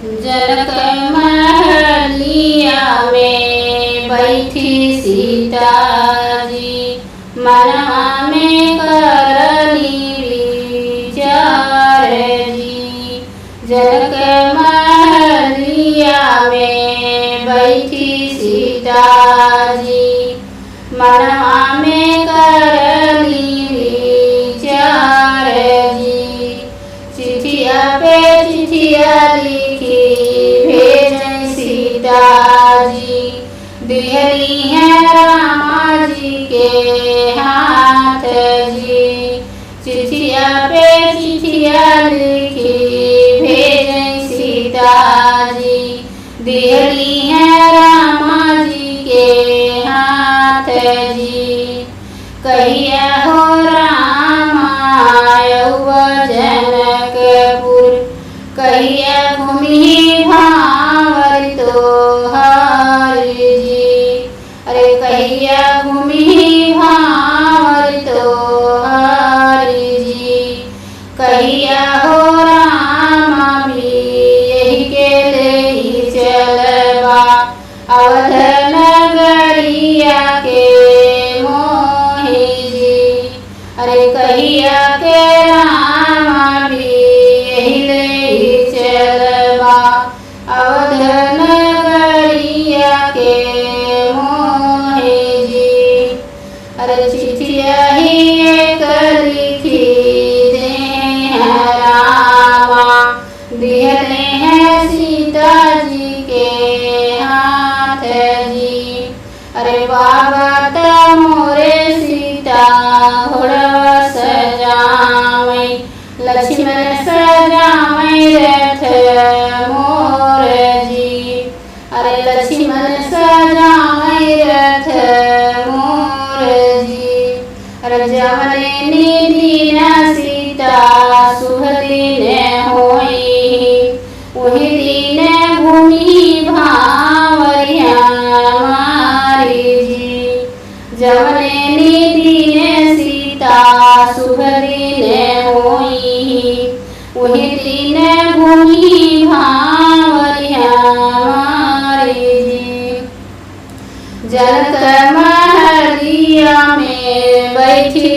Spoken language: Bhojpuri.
जनक महलिया में बैठी सीता जी, मनवा में करली विचार जी। जनक महलिया में बैठी सीता जी, मनवा में करली विचार जी। चिठिया पे चिठिया लिखी भेज सीता जी, दिहली है रामा जी के हाथ जी। चिठिया पे चिठिया लिखी भेज सीता जी, दिहली है रामा जी के हाथ जी। कहिया हो रामा जनकपुर, कहिया घूमी भावर तोहार जी। अरे कहिया घूमी भावर तोहार जी। कहिया हो रामा भी यही के ले चलबा, अवध नगरिया के मोहि जी। अरे कहिया के रामा भी यही ले चलबा, अवध नगरिया के मोहि जी। अरे चिठिया ही एक लिखी दे रामा, दिहले हैं सीता जी के हाथ जी। अरे बाबा मोरे सीता घोड़वा सजावई, लक्ष्मण सजावई रथ मोर जी। अरे लक्ष्मण सजावई रथ मोर जी। अरे जवने निधि न सीता शुभ दिन होई, वही दिन भूमि भावरिया मारी जी। जवने निधि न सीता शुभ दिन होई, वही दिन भूमि भावरिया मारी जी। जनक महलिया में बैठी